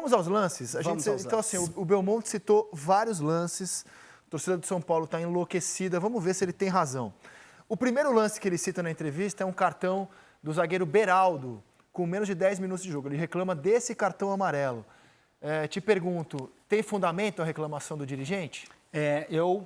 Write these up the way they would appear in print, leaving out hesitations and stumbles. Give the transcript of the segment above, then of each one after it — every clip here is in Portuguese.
Vamos aos lances? Então, assim, o Belmonte citou vários lances. A torcida do São Paulo está enlouquecida. Vamos ver se ele tem razão. O primeiro lance que ele cita na entrevista é um cartão do zagueiro Beraldo, com menos de 10 minutos de jogo. Ele reclama desse cartão amarelo. Te pergunto, tem fundamento a reclamação do dirigente? Eu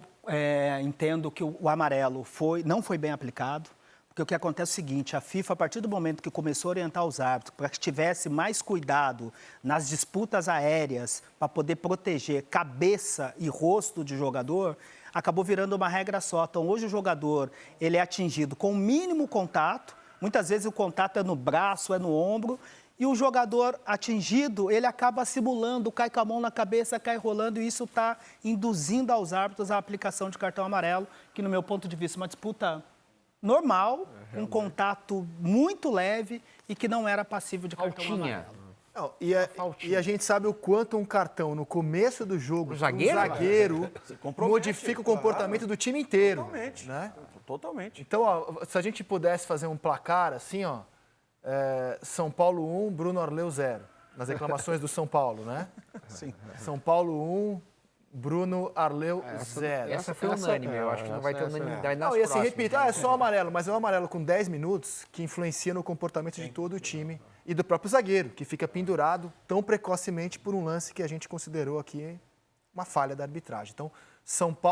entendo que o amarelo não foi bem aplicado. Porque o que acontece é o seguinte, a FIFA, a partir do momento que começou a orientar os árbitros para que tivesse mais cuidado nas disputas aéreas, para poder proteger cabeça e rosto de jogador, acabou virando uma regra só. Então, hoje o jogador ele é atingido com o mínimo contato, muitas vezes o contato é no braço, é no ombro, e o jogador atingido, ele acaba simulando, cai com a mão na cabeça, cai rolando, e isso está induzindo aos árbitros a aplicação de cartão amarelo, que, no meu ponto de vista, é uma disputa normal, um contato muito leve e que não era passível de cartão amarelo. Não, e a gente sabe o quanto um cartão no começo do jogo, o zagueiro modifica o comportamento do time inteiro. Totalmente. Né? Totalmente. Então, ó, se a gente pudesse fazer um placar assim, ó, São Paulo 1, Bruno Arleu 0, nas reclamações do São Paulo, né? Sim. São Paulo 1, Bruno Arleu 0. Essa foi unânime, eu acho que não vai ter unanimidade nas Não, e assim, próximas. repito, é só um amarelo, mas é um amarelo com 10 minutos que influencia no comportamento de todo o time e do próprio zagueiro, que fica pendurado tão precocemente por um lance que a gente considerou aqui uma falha da arbitragem. Então,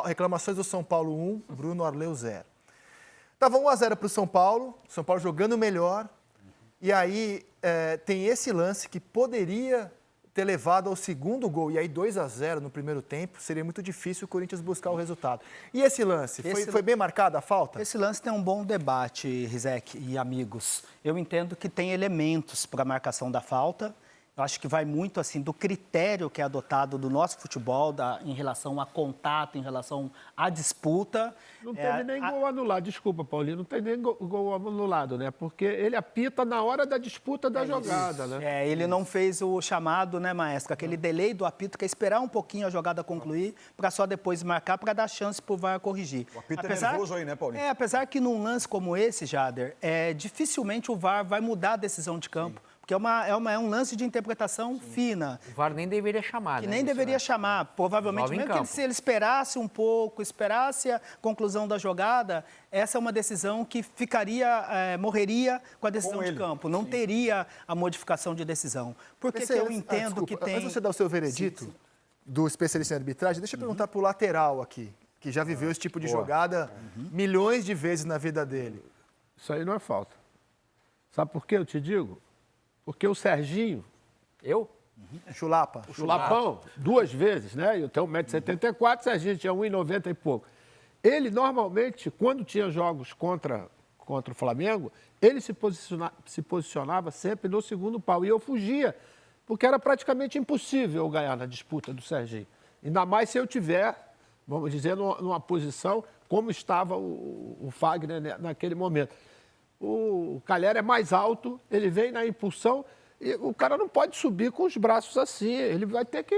reclamações do São Paulo 1, Bruno Arleu 0. Tava 1-0 para o São Paulo jogando melhor, e aí tem esse lance que poderia ter levado ao segundo gol, e aí 2-0 no primeiro tempo, seria muito difícil o Corinthians buscar o resultado. E esse lance, foi bem marcada a falta? Esse lance tem um bom debate, Rizek e amigos. Eu entendo que tem elementos para a marcação da falta. Eu acho que vai muito assim do critério que é adotado do nosso futebol em relação a contato, em relação à disputa. Não teve nem gol anulado, desculpa, Paulinho, não tem nem gol anulado, né? Porque ele apita na hora da disputa da jogada, né? Ele não fez o chamado, né, maestro? Aquele delay do apito, que é esperar um pouquinho a jogada concluir, para só depois marcar, para dar chance para o VAR corrigir. O apito é nervoso aí, né, Paulinho? Apesar que num lance como esse, Jader, dificilmente o VAR vai mudar a decisão de campo. Porque é um lance de interpretação fina. O VAR nem deveria chamar, que né? nem deveria chamar. Provavelmente, mesmo que se ele esperasse um pouco, esperasse a conclusão da jogada, essa é uma decisão que morreria com a decisão de campo. Não teria a modificação de decisão. Porque eu entendo que tem... Antes de você dar o seu veredito do especialista em arbitragem, deixa eu perguntar para o lateral aqui, que já viveu esse tipo de jogada milhões de vezes na vida dele. Isso aí não é falta. Sabe por que eu te digo? Porque o Serginho... Eu? Chulapa. O Chulapão, 2 vezes, né? Eu tenho 1,74 m, o Serginho tinha 1,90 m e pouco. Ele, normalmente, quando tinha jogos contra o Flamengo, ele se posicionava sempre no segundo pau. E eu fugia, porque era praticamente impossível eu ganhar na disputa do Serginho. Ainda mais se eu tiver, vamos dizer, numa posição como estava o Fagner naquele momento. O Calher é mais alto, ele vem na impulsão e o cara não pode subir com os braços assim. Ele vai ter que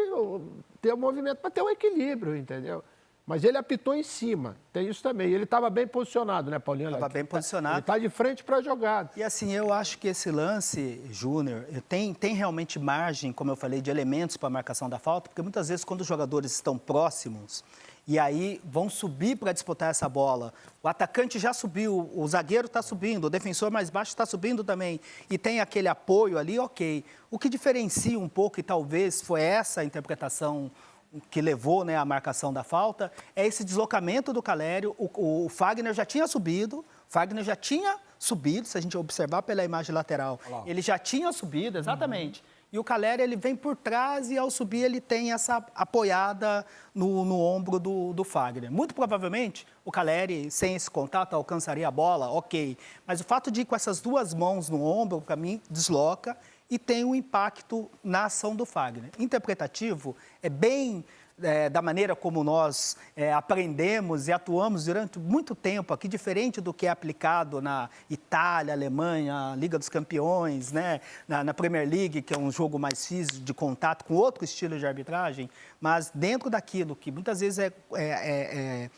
ter um movimento para ter um equilíbrio, entendeu? Mas ele apitou em cima, tem isso também. Ele estava bem posicionado, né, Paulinho? Estava bem posicionado. Ele está de frente para a jogada. E assim, eu acho que esse lance, Júnior, tem realmente margem, como eu falei, de elementos para a marcação da falta, porque muitas vezes quando os jogadores estão próximos e aí vão subir para disputar essa bola, o atacante já subiu, o zagueiro está subindo, o defensor mais baixo está subindo também, e tem aquele apoio ali, ok. O que diferencia um pouco, e talvez foi essa a interpretação que levou, né, à marcação da falta, é esse deslocamento do Calério. O Fagner já tinha subido, se a gente observar pela imagem lateral, ele já tinha subido, exatamente. E o Calério, ele vem por trás e, ao subir, ele tem essa apoiada no ombro do Fagner. Muito provavelmente, o Calério, sem esse contato, alcançaria a bola, ok. Mas o fato de ir com essas duas mãos no ombro, para mim, desloca e tem um impacto na ação do Fagner. Interpretativo é bem da maneira como nós aprendemos e atuamos durante muito tempo aqui, diferente do que é aplicado na Itália, Alemanha, Liga dos Campeões, né? na Premier League, que é um jogo mais físico, de contato, com outro estilo de arbitragem, mas dentro daquilo que muitas vezes é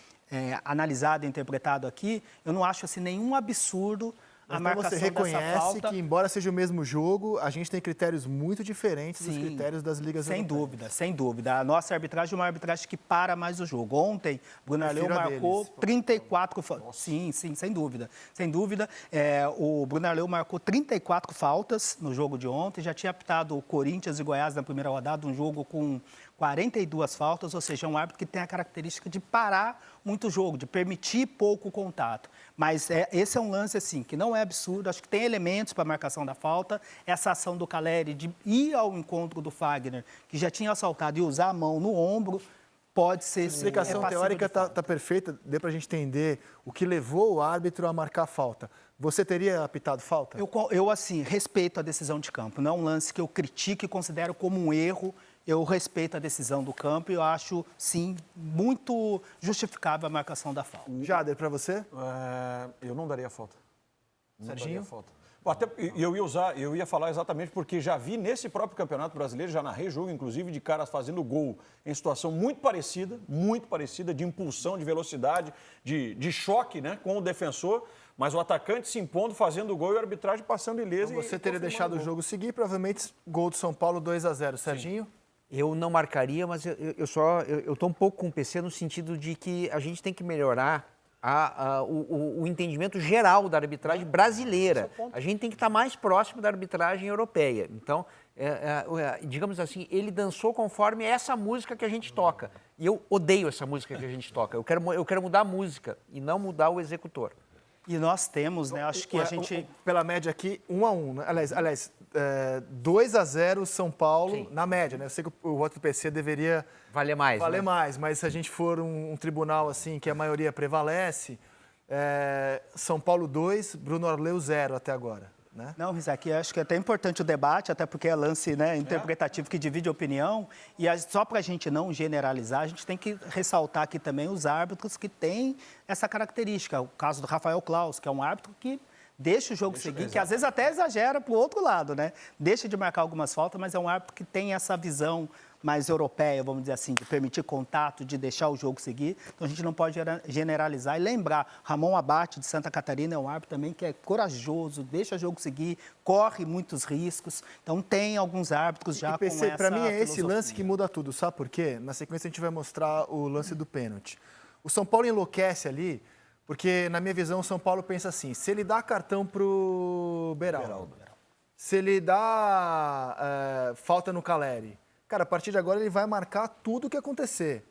analisado e interpretado aqui, eu não acho assim, nenhum absurdo a Então marcação você dessa reconhece falta. que, embora seja o mesmo jogo, a gente tem critérios muito diferentes dos Sim, critérios das ligas sem europeias. dúvida, sem dúvida. A nossa arbitragem é uma arbitragem que para mais o jogo. Ontem, o Bruno Arleu Prefiro a marcou deles. 34 faltas. Sim, sem dúvida. Sem dúvida. O Bruno Arleu marcou 34 faltas no jogo de ontem. Já tinha apitado o Corinthians e Goiás na primeira rodada, um jogo com 42 faltas, ou seja, é um árbitro que tem a característica de parar muito o jogo, de permitir pouco contato. Mas esse é um lance, assim, que não é absurdo, acho que tem elementos para a marcação da falta. Essa ação do Caleri de ir ao encontro do Fagner, que já tinha assaltado, e usar a mão no ombro, pode ser... A explicação teórica está perfeita, deu para a gente entender o que levou o árbitro a marcar a falta. Você teria apitado falta? Eu, assim, respeito a decisão de campo. Não é um lance que eu critico e considero como um erro. Eu respeito a decisão do campo e eu acho, sim, muito justificável a marcação da falta. Jader, para você? Eu não daria falta. Não Serginho? daria falta. Até, eu ia falar exatamente porque já vi nesse próprio Campeonato Brasileiro, já narrei jogo, inclusive, de caras fazendo gol em situação muito parecida, de impulsão, de velocidade, de choque, né, com o defensor, mas o atacante se impondo, fazendo gol e a arbitragem passando ilesa. Então você teria deixado o jogo seguir, provavelmente gol do São Paulo 2-0. Serginho? Eu não marcaria, mas eu estou um pouco com o PC no sentido de que a gente tem que melhorar o entendimento geral da arbitragem brasileira. A gente tem que estar mais próximo da arbitragem europeia. Então, digamos assim, ele dançou conforme essa música que a gente toca. E eu odeio essa música que a gente toca. Eu quero mudar a música e não mudar o executor. E nós temos, né, acho que a gente... Pela média aqui, 1-1, né? Aliás, 2-0 São Paulo, Sim. na média, né? Eu sei que o voto do PC deveria Valer mais, valer né? mais, mas se a gente for um tribunal assim, que a maioria prevalece, São Paulo 2, Bruno Arleu 0 até agora, né? Não, Rizek, acho que é até importante o debate, até porque é lance, né, interpretativo que divide opinião. E só para a gente não generalizar, a gente tem que ressaltar aqui também os árbitros que têm essa característica. O caso do Rafael Claus, que é um árbitro que deixa o jogo seguir, que às vezes até exagera para o outro lado, né? Deixa de marcar algumas faltas, mas é um árbitro que tem essa visão mais europeia, vamos dizer assim, de permitir contato, de deixar o jogo seguir. Então a gente não pode generalizar. E lembrar, Ramon Abate, de Santa Catarina, é um árbitro também que é corajoso, deixa o jogo seguir, corre muitos riscos. Então tem alguns árbitros já com essa Para mim é esse filosofia. lance que muda tudo, sabe por quê? Na sequência a gente vai mostrar o lance do pênalti. O São Paulo enlouquece ali, porque na minha visão o São Paulo pensa assim, se ele dá cartão pro Beraldo, se ele dá falta no Caleri, cara, a partir de agora ele vai marcar tudo o que acontecer.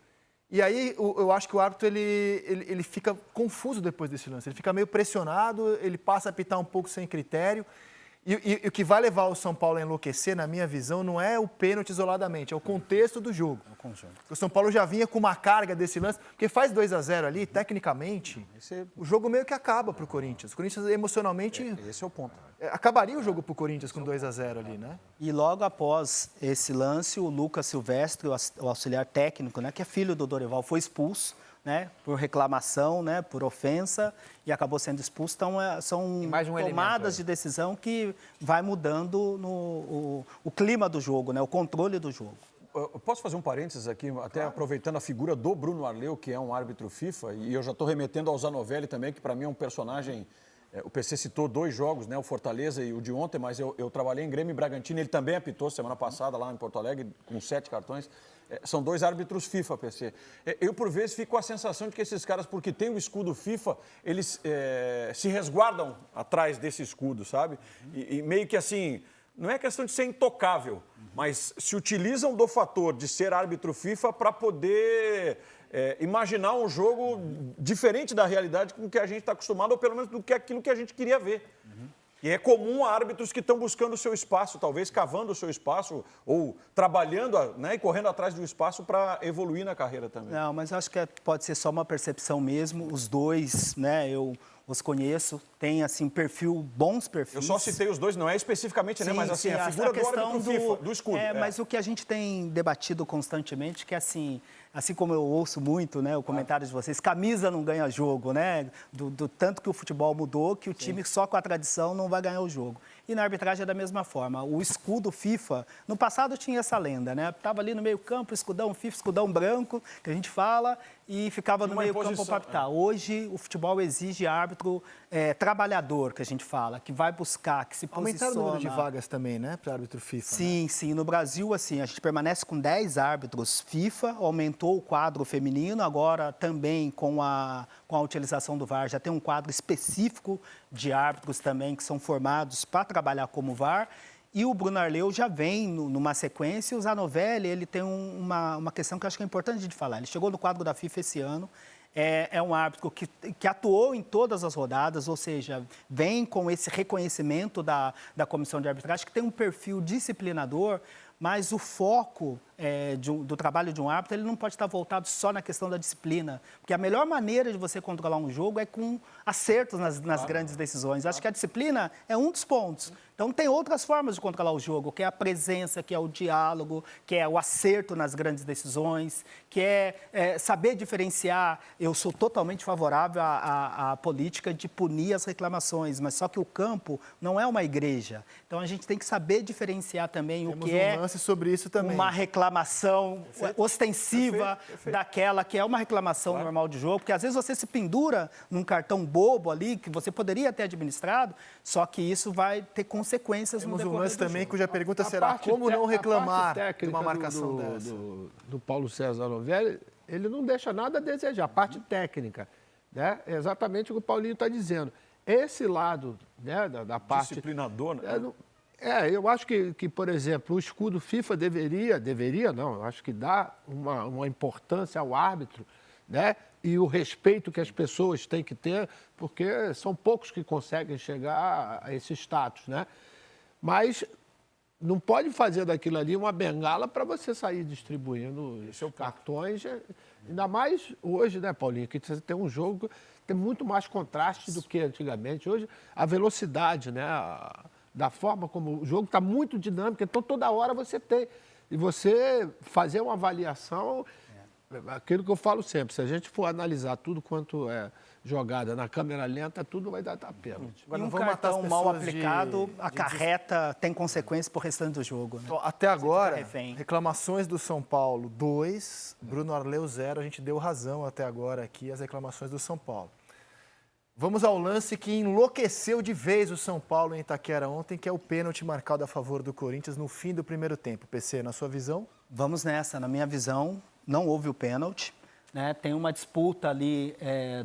E aí eu acho que o árbitro ele fica confuso depois desse lance. Ele fica meio pressionado, ele passa a apitar um pouco sem critério. E o que vai levar o São Paulo a enlouquecer, na minha visão, não é o pênalti isoladamente, é o contexto do jogo. É o conjunto. O São Paulo já vinha com uma carga desse lance, porque faz 2-0 ali, tecnicamente, o jogo meio que acaba para o Corinthians. O Corinthians emocionalmente... Esse é o ponto. Acabaria o jogo para o Corinthians com 2-0 ali, né? E logo após esse lance, o Lucas Silvestre, o auxiliar técnico, né, que é filho do Dorival, foi expulso, né, por reclamação, né, por ofensa, e acabou sendo expulso. Então, são tomadas de decisão que vai mudando o clima do jogo, né, o controle do jogo. Eu posso fazer um parênteses aqui, até aproveitando a figura do Bruno Arleu, que é um árbitro FIFA, e eu já estou remetendo ao Zanovelli também, que para mim é um personagem... O PC citou 2 jogos, né, o Fortaleza e o de ontem, mas eu trabalhei em Grêmio e Bragantino, ele também apitou semana passada lá em Porto Alegre, com 7 cartões. São 2 árbitros FIFA, PC. Eu, por vezes, fico com a sensação de que esses caras, porque tem o escudo FIFA, eles se resguardam atrás desse escudo, sabe? E meio que assim, não é questão de ser intocável, mas se utilizam do fator de ser árbitro FIFA para poder... imaginar um jogo diferente da realidade com que a gente está acostumado, ou pelo menos do que aquilo que a gente queria ver. E é comum a árbitros que estão buscando o seu espaço, talvez cavando o seu espaço, ou trabalhando, né, e correndo atrás do espaço para evoluir na carreira também. Não, mas eu acho que pode ser só uma percepção mesmo. Os dois, né, eu os conheço, têm, assim, bons perfis. Eu só citei os dois, não é especificamente, né, mas assim, a figura do árbitro FIFA, do escudo. Mas o que a gente tem debatido constantemente, que assim como eu ouço muito, né, o comentário de vocês, camisa não ganha jogo, né, do tanto que o futebol mudou, que o time só com a tradição não vai ganhar o jogo. e na arbitragem é da mesma forma. O escudo FIFA, no passado tinha essa lenda, né? Estava ali no meio campo, escudão FIFA, escudão branco, que a gente fala, e ficava no meio campo para apitar. Hoje, o futebol exige árbitro trabalhador, que a gente fala, que vai buscar, que se posiciona. Aumentaram o número de vagas também, né, para árbitro FIFA? Sim, né? sim. No Brasil, assim, a gente permanece com 10 árbitros FIFA, aumentou o quadro feminino, agora também com a utilização do VAR, já tem um quadro específico de árbitros também que são formados para trabalhar como VAR. E o Bruno Arleu já vem numa sequência, e o Zanovelli, ele tem uma questão que eu acho que é importante de falar. Ele chegou no quadro da FIFA esse ano, é um árbitro que atuou em todas as rodadas, ou seja, vem com esse reconhecimento da comissão de arbitragem, que tem um perfil disciplinador, mas o foco do trabalho de um árbitro, ele não pode estar voltado só na questão da disciplina, porque a melhor maneira de você controlar um jogo é com acertos nas grandes decisões. Acho que a disciplina é um dos pontos. Então, tem outras formas de controlar o jogo, que é a presença, que é o diálogo, que é o acerto nas grandes decisões, que é saber diferenciar. Eu sou totalmente favorável à política de punir as reclamações, mas só que o campo não é uma igreja. Então, a gente tem que saber diferenciar também o que é sobre isso também. Uma reclamação ostensiva daquela que é uma reclamação normal de jogo, porque às vezes você se pendura num cartão bobo ali, que você poderia ter administrado, só que isso vai ter consequências no decorrer do jogo. Temos um lance também cuja pergunta será como não reclamar de uma marcação dessa. Do Paulo César Novelli, ele não deixa nada a desejar, a parte técnica, né? É exatamente o que o Paulinho está dizendo. Esse lado, né, da parte... Disciplinador, né? Eu acho que, por exemplo, o escudo FIFA deveria não, eu acho que dá uma importância ao árbitro, né? E o respeito que as pessoas têm que ter, porque são poucos que conseguem chegar a esse status, né? Mas não pode fazer daquilo ali uma bengala para você sair distribuindo cartões, ainda mais hoje, né, Paulinho, que você tem um jogo que tem muito mais contraste do que antigamente. Hoje, a velocidade, né? Da forma como o jogo está muito dinâmico, então toda hora você tem. E você fazer uma avaliação, aquilo que eu falo sempre, se a gente for analisar tudo quanto é jogada na câmera lenta, tudo vai dar pênalti. E um cartão mal aplicado acarreta, tem consequências para o restante do jogo. Né? Até agora, reclamações do São Paulo 2, Bruno Arleu 0, a gente deu razão até agora aqui, as reclamações do São Paulo. Vamos ao lance que enlouqueceu de vez o São Paulo em Itaquera ontem, que é o pênalti marcado a favor do Corinthians no fim do primeiro tempo. PC, na sua visão? Vamos nessa. Na minha visão, não houve o pênalti. Né? Tem uma disputa ali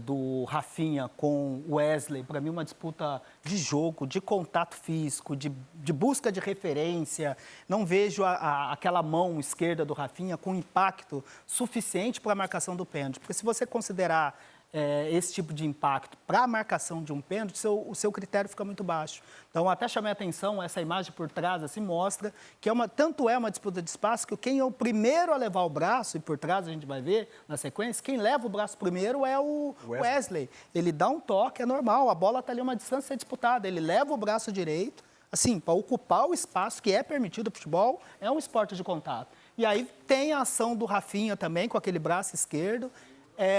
do Rafinha com o Wesley, para mim uma disputa de jogo, de contato físico, de busca de referência. Não vejo aquela mão esquerda do Rafinha com impacto suficiente para a marcação do pênalti. Porque se você considerar esse tipo de impacto para a marcação de um pênalti, o seu critério fica muito baixo. Então, até chamei a atenção, essa imagem por trás assim, mostra que tanto é uma disputa de espaço que quem é o primeiro a levar o braço, e por trás a gente vai ver na sequência, quem leva o braço primeiro é o Wesley. Ele dá um toque, é normal, a bola está ali uma distância disputada, ele leva o braço direito, assim, para ocupar o espaço que é permitido. O futebol é um esporte de contato. E aí tem a ação do Rafinha também, com aquele braço esquerdo,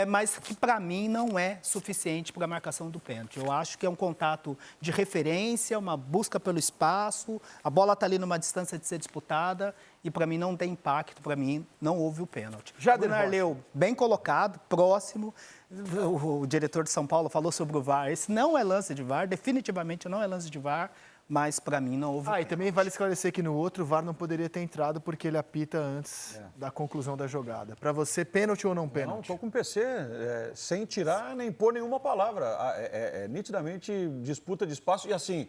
mas que para mim não é suficiente para a marcação do pênalti. Eu acho que é um contato de referência, uma busca pelo espaço, a bola está ali numa distância de ser disputada e para mim não tem impacto, para mim não houve o pênalti. Bruno Arleu, bem colocado, próximo. O diretor de São Paulo falou sobre o VAR. Esse não é lance de VAR, definitivamente não é lance de VAR. Mas, para mim, não houve pênalti. E também vale esclarecer que no outro, o VAR não poderia ter entrado porque ele apita antes da conclusão da jogada. Para você, pênalti ou não pênalti? Não, estou com o PC, sem tirar nem pôr nenhuma palavra. Nitidamente disputa de espaço. E assim,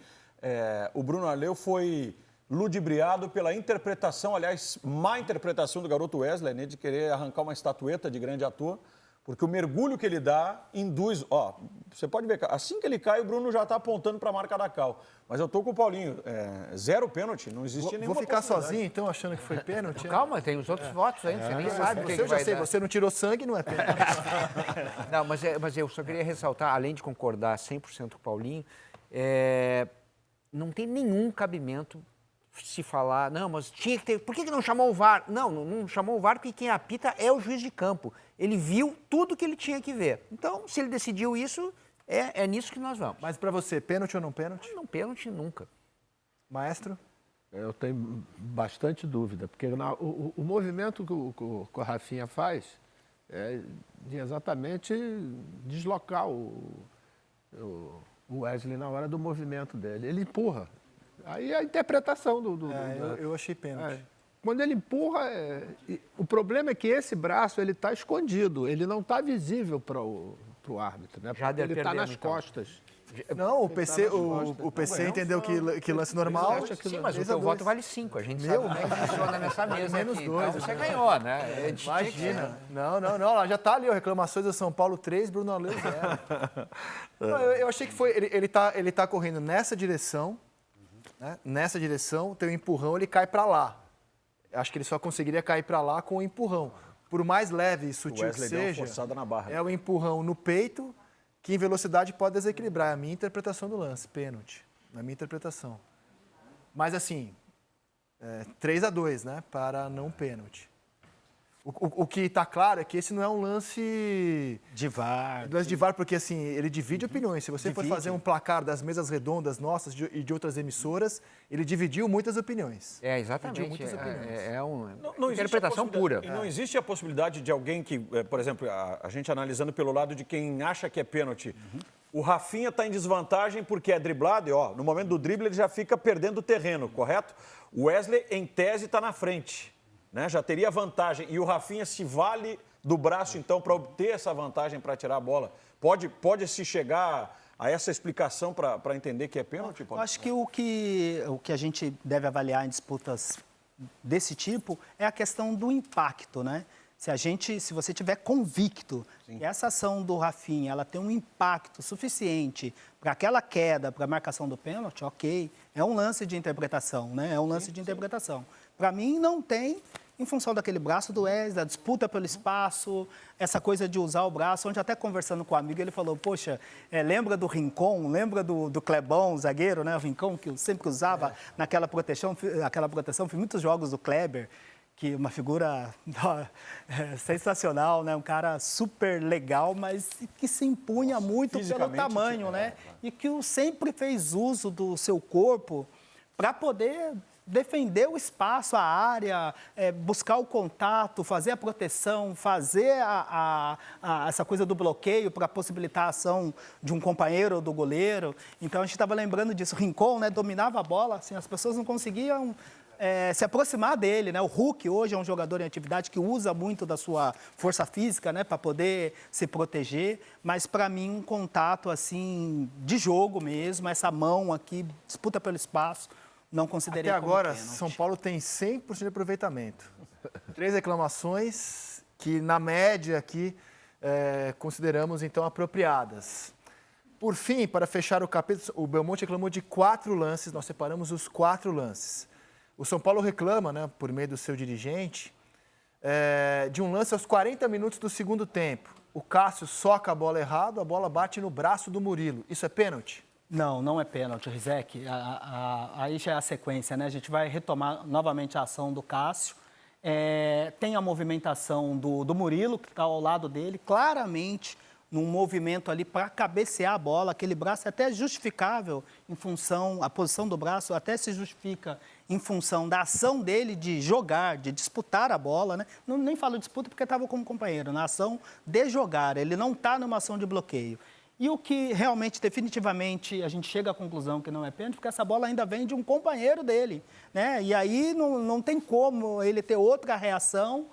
o Bruno Arleu foi ludibriado pela interpretação, aliás, má interpretação do garoto Wesley, né, de querer arrancar uma estatueta de grande ator. Porque o mergulho que ele dá induz... você pode ver, assim que ele cai, o Bruno já está apontando para a marca da Cal. Mas eu estou com o Paulinho. 0 pênalti, não existe nenhuma Vou ficar sozinho, então, achando que foi pênalti? Calma, tem os outros votos ainda, você nem sabe o que eu já vai sei, dar. você não tirou sangue, não é pênalti. Não, mas eu só queria ressaltar, além de concordar 100% com o Paulinho, não tem nenhum cabimento se falar, não, mas tinha que ter... Por que não chamou o VAR? Não chamou o VAR porque quem apita é o juiz de campo. Ele viu tudo que ele tinha que ver. Então, se ele decidiu isso, é nisso que nós vamos. Mas para você, pênalti ou não pênalti? Não, pênalti nunca. Maestro? Eu tenho bastante dúvida, porque o movimento que o Rafinha faz é de exatamente deslocar o Wesley na hora do movimento dele. Ele empurra. Aí a interpretação Eu achei pênalti. Quando ele empurra, o problema é que esse braço ele está escondido, ele não está visível para o árbitro, né? Já deve Ele está perder, nas então. costas. Não, o PC entendeu que lance normal. Sim, mas o 3 a teu 2. voto vale 5. A gente sabe como é que funciona nessa mesa menos aqui. 2, Então você né? ganhou, né? Imagina. Não. Já tá ali, ó, reclamações do São Paulo 3, Bruno Arleu 0. Não, eu achei que foi... Ele tá correndo nessa direção, né? Nessa direção, tem um empurrão, ele cai para lá. Acho que ele só conseguiria cair para lá com o empurrão. Por mais leve e sutil que Wesley deu uma seja, forçada na barra. é o empurrão no peito que em velocidade pode desequilibrar. É a minha interpretação do lance, pênalti. Na minha interpretação. Mas assim, 3 a 2, né? Para não pênalti. O que está claro é que esse não é um lance De VAR. de VAR, porque assim, ele divide opiniões. Se você for fazer um placar das mesas redondas nossas e de outras emissoras, ele dividiu muitas opiniões. Exatamente. Muitas opiniões. É uma Não existe interpretação a pura. possibilidade- Não existe a possibilidade de alguém que, por exemplo, a gente analisando pelo lado de quem acha que é pênalti, o Rafinha está em desvantagem porque é driblado e, ó, no momento do drible ele já fica perdendo o terreno, correto? O Wesley, em tese, está na frente, né? Já teria vantagem. E o Rafinha se vale do braço, então, para obter essa vantagem para tirar a bola. Pode-se chegar a essa explicação para entender que é pênalti? Eu acho que o que a gente deve avaliar em disputas desse tipo é a questão do impacto, né? Se você tiver convicto que essa ação do Rafinha ela tem um impacto suficiente para aquela queda, para a marcação do pênalti, ok, é um lance de interpretação, né? É um lance de interpretação. Para mim, não tem, em função daquele braço do Wesley, da disputa pelo espaço, essa coisa de usar o braço, onde até conversando com um amigo, ele falou, poxa, lembra do Rincon, lembra do Clebão, zagueiro, né? O Rincon, que eu sempre usava naquela proteção, fiz muitos jogos do Kleber, que uma figura sensacional, né? Um cara super legal, mas que se impunha muito pelo fisicamente, tamanho, né? E que sempre fez uso do seu corpo para poder defender o espaço, a área, buscar o contato, fazer a proteção, fazer essa coisa do bloqueio para possibilitar a ação de um companheiro ou do goleiro. Então, a gente estava lembrando disso. O Rincon, né, dominava a bola, assim, as pessoas não conseguiam se aproximar dele, né? O Hulk hoje é um jogador em atividade que usa muito da sua força física, né, para poder se proteger, mas para mim um contato assim de jogo mesmo, essa mão aqui, disputa pelo espaço, não considerei Até como agora, pênalti. São Paulo tem 100% de aproveitamento. 3 reclamações que, na média, aqui consideramos, então, apropriadas. Por fim, para fechar o capítulo, o Belmonte reclamou de 4 lances, nós separamos os 4 lances. O São Paulo reclama, né, por meio do seu dirigente, de um lance aos 40 minutos do segundo tempo. O Cássio soca a bola errado, a bola bate no braço do Murilo. Isso é pênalti? Não, não é pênalti, Rizek. Aí já é a sequência, né? A gente vai retomar novamente a ação do Cássio. Tem a movimentação do Murilo, que está ao lado dele, claramente num movimento ali para cabecear a bola. Aquele braço é até justificável em função, a posição do braço até se justifica em função da ação dele de jogar, de disputar a bola, né? Nem falo disputa porque estava como companheiro, na ação de jogar. Ele não está numa ação de bloqueio. E o que realmente, definitivamente, a gente chega à conclusão que não é pênalti, porque essa bola ainda vem de um companheiro dele, né? E aí não tem como ele ter outra reação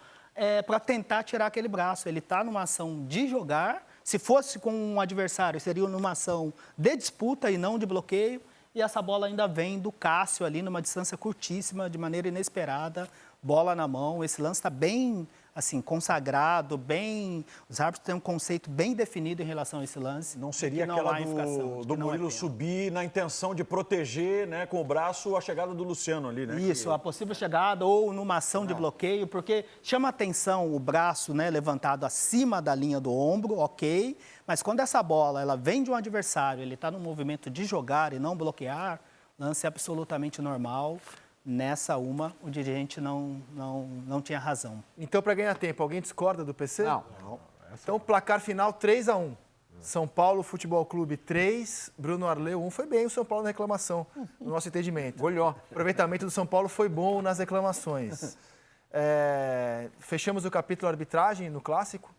para tentar tirar aquele braço. Ele está numa ação de jogar. Se fosse com um adversário, seria numa ação de disputa e não de bloqueio. E essa bola ainda vem do Cássio ali, numa distância curtíssima, de maneira inesperada, bola na mão. Esse lance está bem assim, consagrado, bem... Os árbitros têm um conceito bem definido em relação a esse lance. Não seria aquela do Murilo subir na intenção de proteger, né, com o braço a chegada do Luciano ali, né? Isso, a possível chegada ou numa ação de bloqueio, porque chama atenção o braço, né, levantado acima da linha do ombro, ok, mas quando essa bola ela vem de um adversário, ele está no movimento de jogar e não bloquear, lance absolutamente normal. Nessa o dirigente não tinha razão. Então, para ganhar tempo, alguém discorda do PC? Não. Então, placar final 3 a 1. São Paulo Futebol Clube 3, Bruno Arleu 1. Foi bem o São Paulo na reclamação, no nosso entendimento. Olhou. O aproveitamento do São Paulo foi bom nas reclamações. Fechamos o capítulo arbitragem no Clássico.